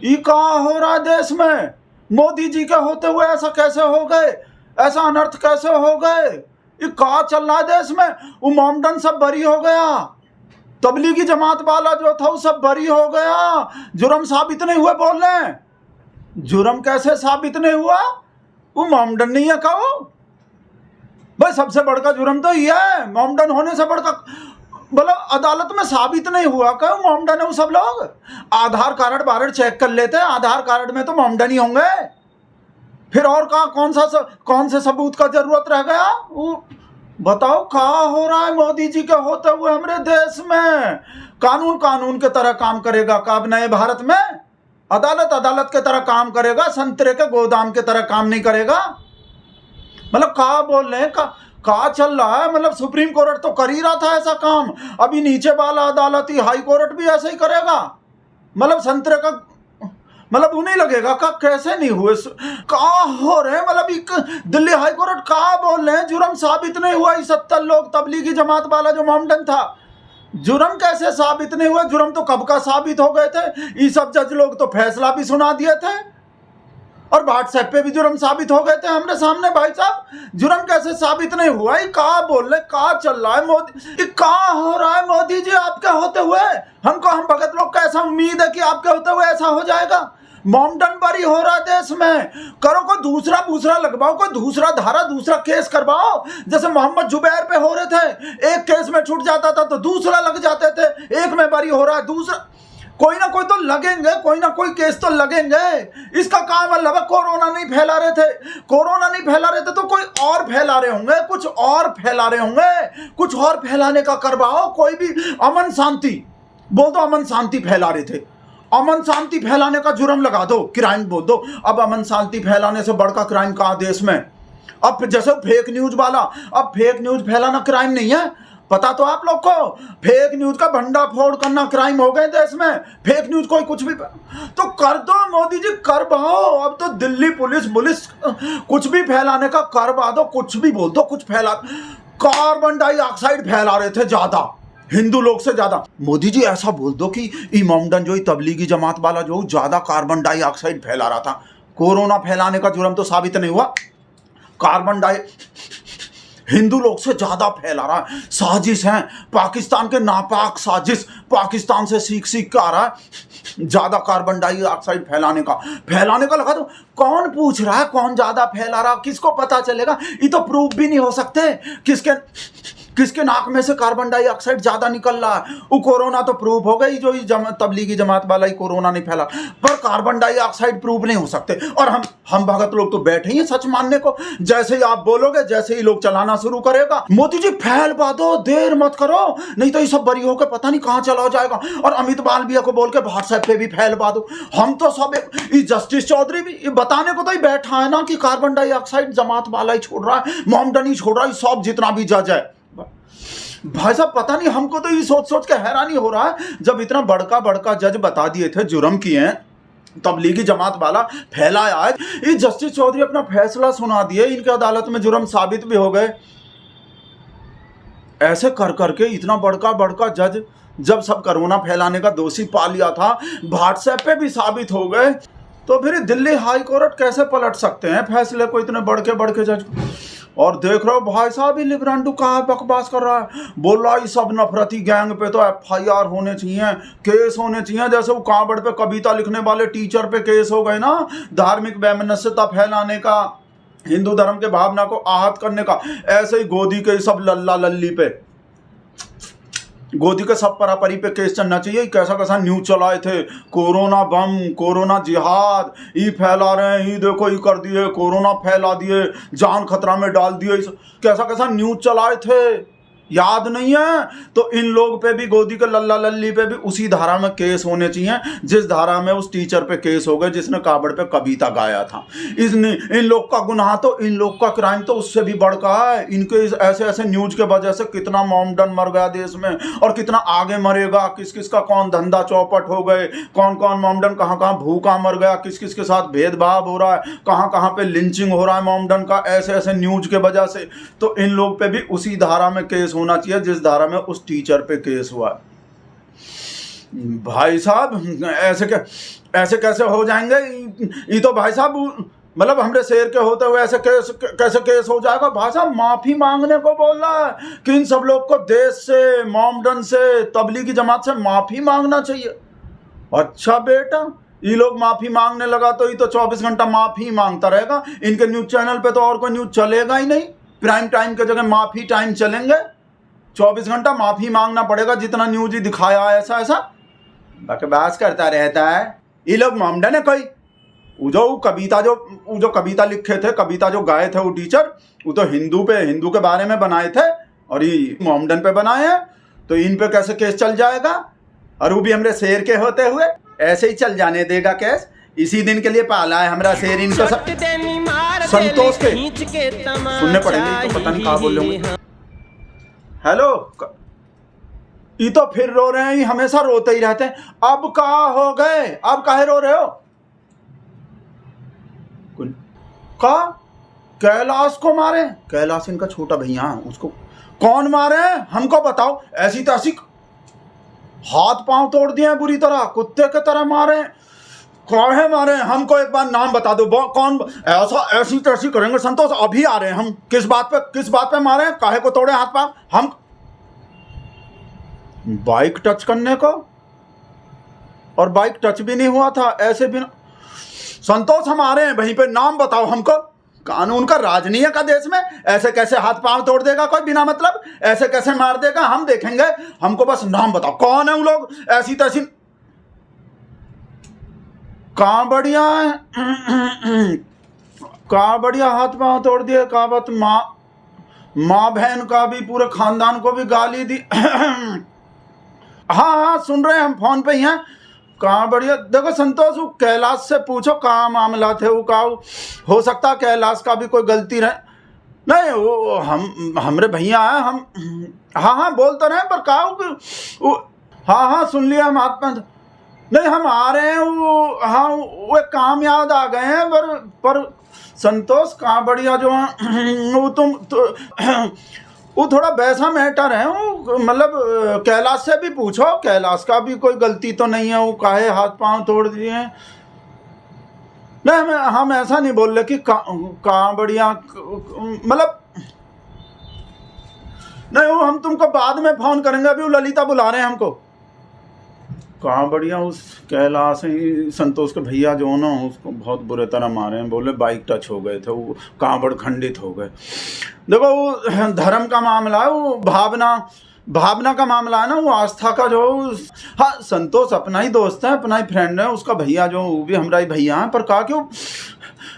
ये कहाँ हो रहा है देश में? मोदी जी के होते हुए ऐसा कैसे हो गए? ऐसा अनर्थ कैसे हो गए? ये कहाँ चल रहा है देश में? वो मोमडन सब बरी हो गया, तबलीगी जमात वाला जो था वो सब बरी हो गया, जुर्म साबित नहीं हुए। बोल रहे हैं जुर्म कैसे साबित नहीं हुआ? वो मोमडन नहीं है कहो भाई, सबसे बड़का जुर्म तो ये है, मोमडन होने से बड़का बोलो अदालत में साबित नहीं हुआ क्या मोमडन है वो सब लोग? आधार कार्ड बारड चेक कर लेते हैं, आधार कार्ड में तो मोमडन ही होंगे, फिर और कहा कौन से सबूत का जरूरत रह गया? वो बताओ कहाँ हो रहा है मोदी जी के होते हुए हमारे देश में? कानून के तरह काम करेगा कब नए भारत में? अदालत के तरह काम करेगा, संतरे के गोदाम के तरह काम नहीं करेगा। मतलब कहा बोल रहे हैं कहा चल रहा है? मतलब सुप्रीम कोर्ट तो कर ही रहा था ऐसा काम, अभी नीचे वाला अदालत ही हाई कोर्ट भी ऐसा ही करेगा। मतलब संतरे का मतलब उन्हें लगेगा का कैसे नहीं हुए? कहा हो रहे? मतलब दिल्ली हाई कोर्ट कहा बोल रहे हैं जुर्म साबित नहीं हुआ। 70 लोग तबलीगी जमात वाला जो मोमडन था, जुर्म कैसे साबित नहीं हुआ? जुर्म तो कब का साबित हो गए थे। ये सब जज लोग तो फैसला भी सुना दिए थे और व्हाट्सएप पे भी जुर्म साबित हो गए थे हमारे सामने। भाई साहब जुर्म कैसे साबित नहीं हुआ? ये कहा बोल रहे, कहा चल रहा है मोदी? ये कहा हो रहा है मोदी जी आपके होते हुए? हम भगत लोग का ऐसा उम्मीद है कि आपके होते हुए ऐसा हो जाएगा? मोमडन बरी हो रहा देश में, करो कोई दूसरा लगवाओ, कोई दूसरा धारा दूसरा केस करवाओ। जैसे मोहम्मद जुबैर पे हो रहे थे, एक केस में छूट जाता था तो दूसरा लग जाते थे, एक में बरी हो रहा है दूसरा, कोई ना कोई तो लगेंगे, कोई ना कोई केस तो लगेंगे। इसका काम मतलब है कोरोना नहीं फैला रहे थे, कोरोना नहीं फैला रहे थे तो कोई और फैला रहे होंगे, कुछ और फैला रहे होंगे, कुछ और फैलाने का करवाओ। कोई भी अमन शांति बोल दो, अमन शांति फैला रहे थे, अमन शांति फैलाने का जुर्म लगा दो, क्राइम बोल दो। अब अमन शांति फैलाने से बड़का क्राइम कहाँ देश में? अब जैसे फेक न्यूज वाला, अब फेक न्यूज फैलाना क्राइम नहीं है? पता तो आप लोग को, फेक न्यूज का भंडाफोड़ करना क्राइम हो गए देश में। फेक न्यूज कोई कुछ भी तो कर दो मोदी जी, करवाओ। अब तो दिल्ली पुलिस कुछ भी फैलाने का करवा दो, कुछ भी बोल दो, कुछ फैला। कार्बन डाइऑक्साइड फैला रहे थे ज्यादा, हिंदू लोग से ज्यादा। मोदी जी ऐसा बोल दो कि मोमडन जो तबलीगी जमात वाला जो ज्यादा कार्बन डाइऑक्साइड फैला रहा था, कोरोना फैलाने का जुर्म तो साबित नहीं हुआ, कार्बन डाई हिंदू लोग से ज्यादा फैला रहा है। साजिश है पाकिस्तान के, नापाक साजिश, पाकिस्तान से सीख के आ रहा है ज्यादा कार्बन डाइऑक्साइड फैलाने का लगा। तो कौन पूछ रहा है कौन ज्यादा फैला रहा? किसको पता चलेगा? ये तो प्रूफ भी नहीं हो सकते किसके नाक में से कार्बन डाइऑक्साइड ज्यादा निकल रहा है। वो कोरोना तो प्रूफ हो गई, जो तबलीगी जमात वाला ही कोरोना नहीं फैला, पर कार्बन डाइऑक्साइड प्रूफ नहीं हो सकते। और हम भगत लोग तो बैठे ही सच मानने को। जैसे ही आप बोलोगे वैसे ही लोग चलाना शुरू करेगा। मोदी जी फैलवा दो, देर मत करो, नहीं तो ये सब बरी होकर पता नहीं कहां चला जाएगा। और अमित मालवीय को बोल के व्हाट्सएप पे भी फैलवा दो। हम तो सब जस्टिस चौधरी भी बताने को तो ही बैठा है ना कि कार्बन डाइऑक्साइड जमात वाला ही छोड़ रहा है, मोमडन ही छोड़ रहा है, सब जितना भी जज है। भाई साहब पता नहीं, हमको तो ये सोच के हैरानी हो रहा है, जब इतना बड़का जज बता दिए थे जुर्म किए हैं, तबलीगी जमात वाला फैलाया है, ये जस्टिस चौधरी अपना फैसला सुना दिए, इनके अदालत में जुर्म साबित भी हो गए। ऐसे कर करके इतना बड़का जज जब सब कोरोना फैलाने का दोषी पा लिया था, व्हाट्सएप पे भी साबित हो गए, तो फिर दिल्ली हाई कोर्ट कैसे पलट सकते हैं फैसले को, इतने बड़के जज? और देख रहे हो भाई साहब ये लिब्रांडू कहाँ बकवास कर रहा है, बोल रहा है सब नफरती गैंग पे तो FIR होने चाहिए, केस होने चाहिए। जैसे वो कांवड़ पे कविता लिखने वाले टीचर पे केस हो गए ना, धार्मिक वैमनस्यता फैलाने का, हिंदू धर्म के भावना को आहत करने का, ऐसे ही गोदी के सब लल्ला लल्ली पे, गोदी के सब परापरी पे केस चलना चाहिए। कैसा न्यूज चलाए थे, कोरोना बम, कोरोना जिहाद, ये फैला रहे हैं, ये देखो ये कर दिए, कोरोना फैला दिए, जान खतरा में डाल दिए, कैसा न्यूज चलाए थे, याद नहीं है? तो इन लोग पे भी, गोदी के लल्ला लल्ली पे भी उसी धारा में केस होने चाहिए जिस धारा में उस टीचर पे केस हो गए जिसने कावड़ पे कविता गाया था। इन लोग का गुनाह तो, इन लोग का क्राइम तो उससे भी बढ़का है। इनके ऐसे न्यूज के वजह से कितना मोमडन मर गया देश में, और कितना आगे मरेगा, किस का कौन धंधा चौपट हो गए, कौन मोमडन कहाँ भूखा मर गया, किस के साथ भेदभाव हो रहा है, कहाँ पे लिंचिंग हो रहा है मोमडन का, ऐसे न्यूज के वजह से। तो इन लोग पे भी उसी धारा में केस होना चाहिए जिस धारा में उस टीचर पे केस हुआ। भाई साहब ऐसे क्या, ऐसे कैसे हो जाएंगे? ये तो भाई साहब मतलब हमरे शेर के होते हुए ऐसे कैसे केस हो जाएगा? भाई साहब माफी मांगने को बोल रहा है कि इन सब लोग को देश से, मोमडन से, तबलीगी जमात से माफी मांगना चाहिए। अच्छा बेटा, ये लोग माफी मांगने लगा तो ये तो 24 घंटा माफी मांगता रहेगा। इनके न्यूज चैनल पे तो और कोई न्यूज चलेगा ही नहीं। प्राइम टाइम के जगह माफी टाइम चलेंगे। 24 घंटा माफी मांगना पड़ेगा, जितना न्यूज ही दिखाया ऐसा ऐसा बकवास करता रहता है। ये लोग मोमडन है कोई? वो जो कविता लिखे थे, कविता जो गाए थे वो टीचर, वो तो हिंदू के बारे में बनाए थे और ये मोमडन पे बनाए हैं। तो इन पे कैसे केस चल जाएगा? और वो भी हमरे शेर के होते हुए ऐसे ही चल जाने देगा केस? इसी दिन के लिए पाला है हमरा शेर। इनको संतोष के सुनने पड़ेंगे, तो पता नहीं कहाँ बोल रहे होंगे। हेलो, ये तो फिर रो रहे हैं, ये हमेशा रोते ही रहते हैं। अब कहाँ हो गए? अब काहे रो रहे हो? का कैलाश को मारे? कैलाश इनका छोटा भैया, उसको कौन मारे? हमको बताओ। ऐसी तैसी हाथ पांव तोड़ दिए बुरी तरह, कुत्ते के तरह मारे। काहे मारे? हमको एक बार नाम बता दो, कौन ऐसा ऐसी तैसी करेंगे? संतोष अभी आ रहे हैं हम। किस बात पे मारे? काहे को तोड़े हाथ पांव? हम बाइक टच करने को, और बाइक टच भी नहीं हुआ था, ऐसे भी संतोष हम आ रहे हैं वहीं पे। नाम बताओ हमको। कानून का राज नहीं है का देश में? ऐसे कैसे हाथ पांव तोड़ देगा कोई बिना मतलब? ऐसे कैसे मार देगा? हम देखेंगे। हमको बस नाम बताओ, कौन है वो लोग? ऐसी तैसी कहाँ बढ़िया है, कहाँ बढ़िया हाथ पांव तोड़ दिए। कहा बात माँ बहन का भी, पूरे खानदान को भी गाली दी। हाँ सुन रहे हैं हम, फोन पे ही हैं। कहाँ बढ़िया। देखो संतोष, वो कैलाश से पूछो कहाँ मामला थे। वो कहा हो सकता कैलाश का भी कोई गलती रहे। नहीं, वो हमरे भैया हैं हम। हाँ बोल तो रहे, पर कहा हाँ सुन लिया हम। हाथ में नहीं, हम आ रहे हैं। वो एक काम याद आ गए हैं, पर संतोष कहाँ बढ़िया जो है वो वो थोड़ा वैसा मैटर है। वो मतलब कैलाश से भी पूछो, कैलाश का भी कोई गलती तो नहीं है। वो काहे हाथ पांव तोड़ दिए हैं? नहीं, हम ऐसा नहीं बोल रहे कि कहाँ बढ़िया मतलब। नहीं, वो हम तुमको बाद में फोन करेंगे। अभी वो ललिता बुला रहे हैं हमको। कहाँ बढ़िया। उस कैलाश संतोष के भैया जो ना, उसको बहुत बुरे तरह मारे हैं। बोले बाइक टच हो गए थे, वो कांबड़ खंडित हो गए। देखो, वो धर्म का मामला है, वो भावना का मामला है ना, वो आस्था का जो। हाँ, संतोष अपना ही दोस्त है, अपना ही फ्रेंड है। उसका भैया जो, वो भी हमारा ही भैया है। पर कहा क्यों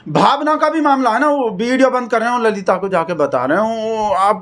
भावना का भी मामला है ना। वो वीडियो बंद कर रहे हैं, ललिता को जाके बता रहे हैं। आप